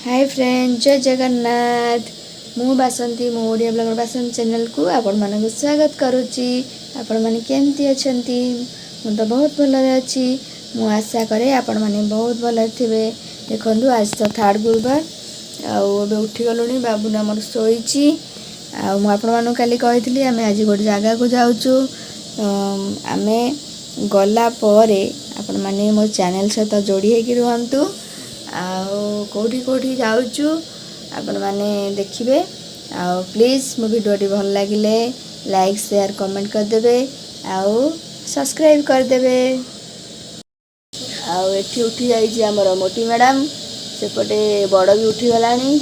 Hi friend, जय जगन्नाथ। मु बासंती मो ओडिया ब्लॉगर बासंती चैनल को आपण मानक स्वागत करुच्ची। आपण माने केमती अछंती? मु तो बहुत भल अच्छी। मु आशा करे आपण माने बहुत भल थिबे। देखंतु आज तो थर्ड गुरुवार आबे उठी गलुनी। बाबू हमर सोईची आ मु आपण मानक काली कहितली आमे आज गोटे जगह को जाउचू। आमे गला परे आपण माने मो चैनल सहित जोड़ी हेकि रुहंतु। कोठी कोठी जाउचू आपण माने देखिबे। प्लीज मो वीडियो भल लागिले लाइक शेयर कमेंट कर देबे आउ सब्सक्राइब कर देबे। एठी उठी जाइछि हमर मोटी मैडम, सेपटे बड़ भी उठी गलानी।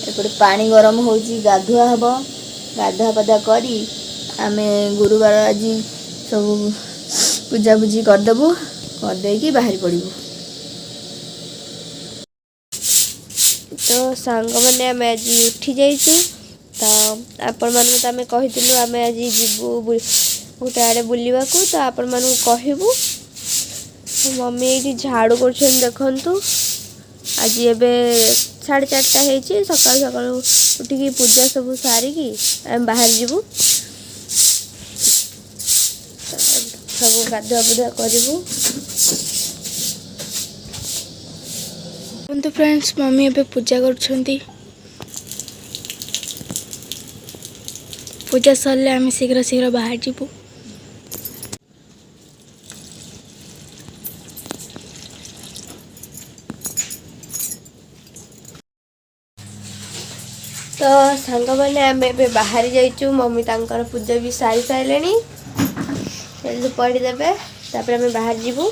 एपटे पानी गरम होउछि, गाधुआ हबो। गाधा पदा करी आमे गुरुवार आज सब पूजा पूजी कर देबु। कर देकी बाहर पड़िबु। तो सांग मैंने आम आज उठी जाइचु। तो आपण मान आम कही आम आज जीवु गोटे आड़े बुलवा को। तो आपण मान कहबू मम्मी ये झाड़ू कर देखु। आज एबे 4:30 होती। सकाल सकाल उठिकी पूजा सब सारिकी आम बाहर जीवु। सब गाधुआ बुधुआ करूँ। तो फ्रेंड्स, मम्मी अबे पूजा कर पूजा सरले आम शीघ्र शीघ्र बाहर जीवु। तो सांग मैंने आम ए बाहर जाइचु। मम्मी तांकर पूजा भी सारी सारे पढ़ीदेवे। तापर आम बाहर जीवु।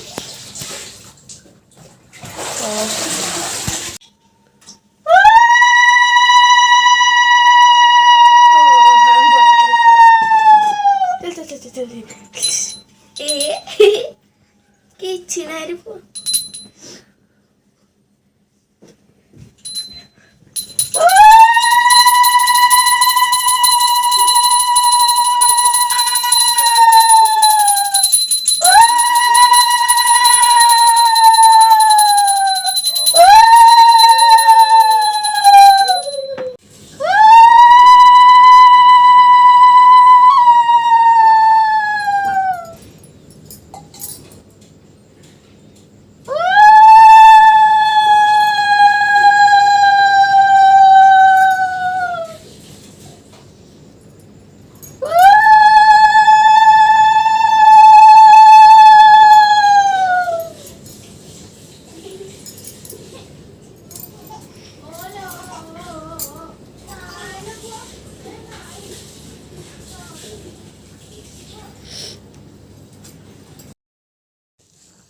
किछि नाही रे पो।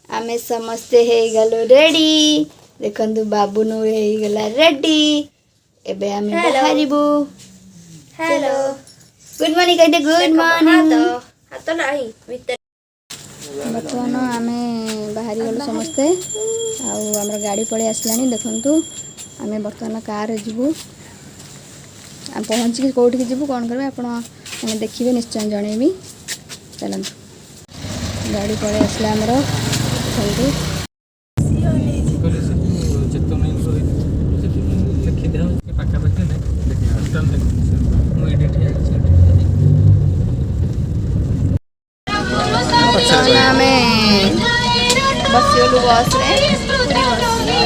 आमे समस्ते हे गलो रेडी। देखंतु बाबू नु हे गला रेडी। एबे आमे बाहरिबू। हेलो, गुड मॉर्निंग कहते। Good morning. हाथ नाही भीतर। बर्तमान आमे बाहरी गलो समस्ते। आउ हमर गाड़ी पळे आसलानी। देखंतु आमे बर्तमान कार जीवू। आ पहुंच के कोठी के जीवू कोन करबे आपण माने देखिबे, निश्चय जणेबी। चलंतु गाड़ी पळे आसला हमरो। बसगलु बस रे,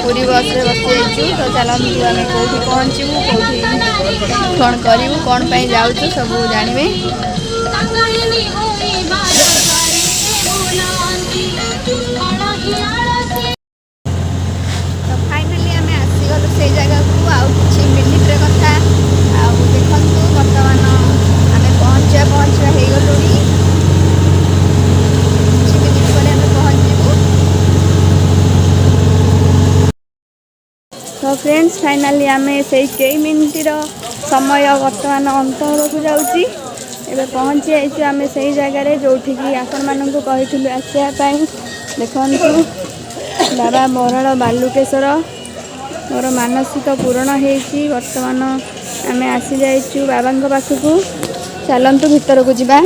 पूरी बस रे बसी। तो चलतु आम कौटी पहुँचू, कौटी कौन करूँ, कौन पर जाऊँ सब जानवे। तो फाइनाली आम आसीगलु से जगह को। आउ कि मिनिट कथा देखु। बर्तमान आम पहुँचा हो गलु। किसी मिनिट पर आम पहुँचू। तो फ्रेंड्स, फाइनाली आम से कई मिनिटर समय बर्तमान अंतर को जाऊँगी। एबे पहुँची जाइए आम से जगार जोठिकी आपण मानक कही आसापी। देखु बाबा बराड़ बालुकेश्वर मोर मानसिक पूरण होती। बर्तमान आम आसी जाइचु बाबा पाखक। चलतु भीतर को जीवा।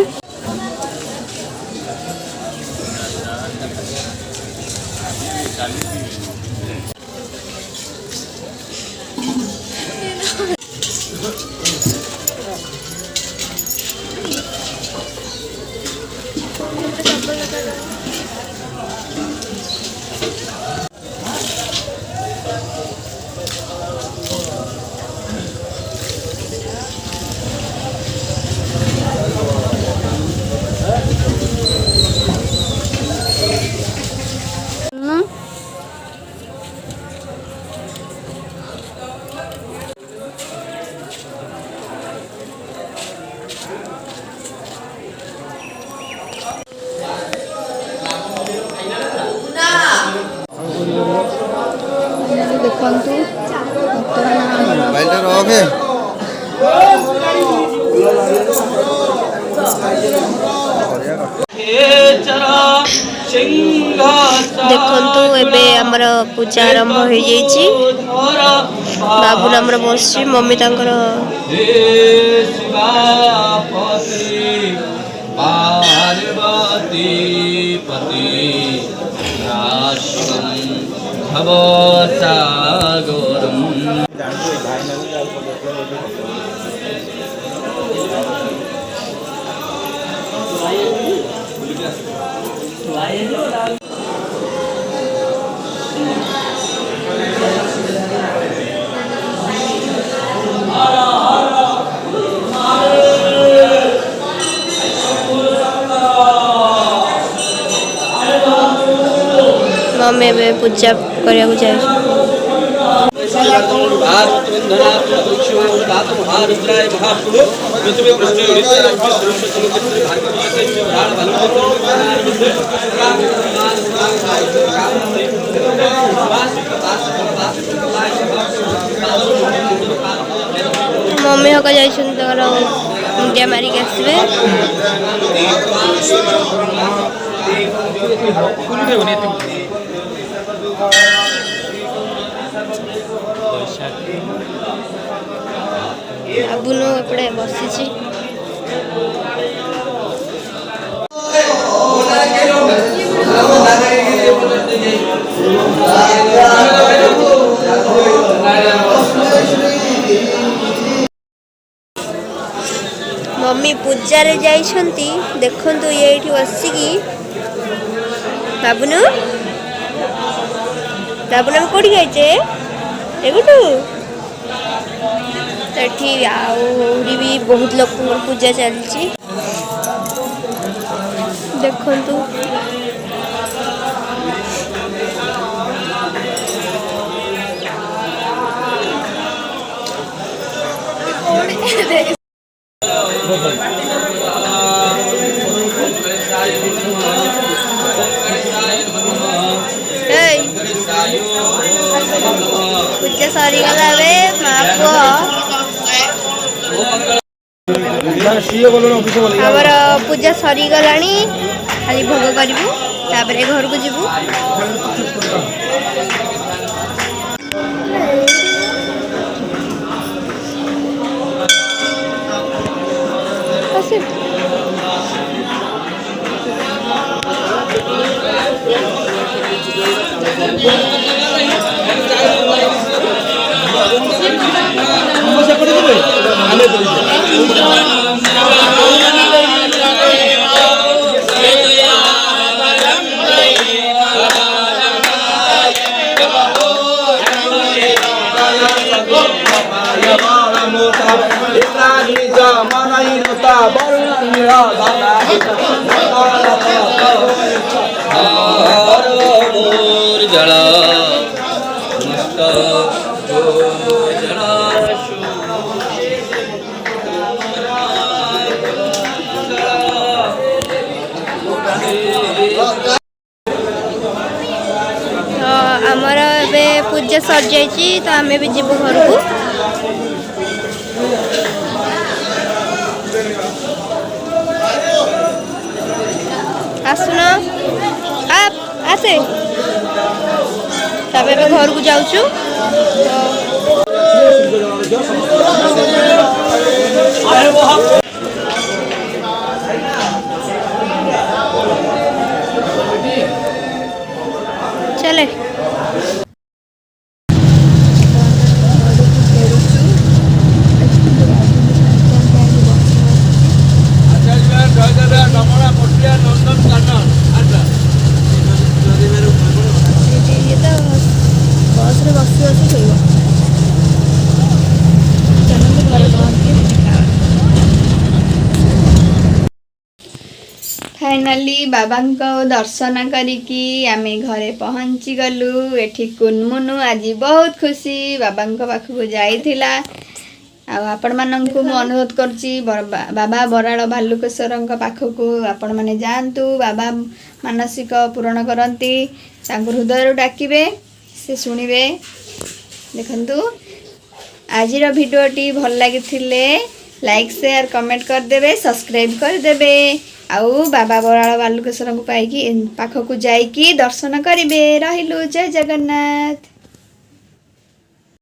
ଦେଖନ୍ତୁ ବର୍ତ୍ତମାନ ଆମର ମୋବାଇଲଟା ରଖେ। ଦେଖନ୍ତୁ ଏବେ ଆମର ପୂଜା ଆରମ୍ଭ ହେଇଯାଇଛି। ବାବୁନ ଆମର ବସିଛି, ମମି ତାଙ୍କର पार्वती पति भव सागरम् मम्मी ଏବେ ପୂଜା କରିବାକୁ ଯାଉଛି। मम्मी हका ଯାଇଛନ୍ତି ତାଙ୍କର ମୁଣ୍ଡିଆ ମାରିକି ଆସିବେ। ବାବୁନୁ ଏପଟେ ବସିଛି। मम्मी पूजा रे जाइछंती देखंतु ये एठी बसिकी। बाबुनु बाबुनु हम कोठी जाइछे एगुटू सेठी आउरी भी बहुत लोक पूजा चलची देखंतु। पूजा सरी गला बे मापो हमर पूजा सरी गलानी खाली भोग करिवु तापरे घर को जिवु। आमर ए पूजा सर जाइए तो आम भी जीवु घर को। आसुन आप आसे तब घर को जाऊँ। चले ଆସୁ ଆସୁ ଶୋଇବ। ଚାଲନ୍ତୁ ଘରେ ପହଞ୍ଚିକି ଦେଖା ହେବା। ଫାଇନାଲି ବାବାଙ୍କ ଦର୍ଶନ କରିକି ଆମେ ଘରେ ପହଞ୍ଚି ଗଲୁ। ଏଠି କୁନମୁନୁ ଆଜି ବହୁତ ଖୁସି ବାବାଙ୍କ ପାଖକୁ ଯାଇଥିଲା। ଆଉ ଆପଣମାନଙ୍କୁ ମୁଁ ଅନୁରୋଧ କରୁଛି ବାବା ବରାଳ ଭାଲୁକେଶ୍ୱରଙ୍କ ପାଖକୁ ଆପଣମାନେ ଯାଆନ୍ତୁ। ବାବା ମାନସିକ ପୂରଣ କରନ୍ତି, ତାଙ୍କୁ ହୃଦୟରୁ ଡାକିବେ, ସେ ଶୁଣିବେ। ଦେଖନ୍ତୁ ଆଜିର ଭିଡ଼ିଓଟି ଭଲ ଲାଗିଥିଲେ ଲାଇକ୍ ସେୟାର କମେଣ୍ଟ କରିଦେବେ, ସବସ୍କ୍ରାଇବ୍ କରିଦେବେ। ଆଉ ବାବା ବରାଳ ବାଲୁକେଶ୍ୱରଙ୍କୁ ପାଖକୁ ଯାଇକି ଦର୍ଶନ କରିବେ। ରହିଲୁ, ଜୟ ଜଗନ୍ନାଥ।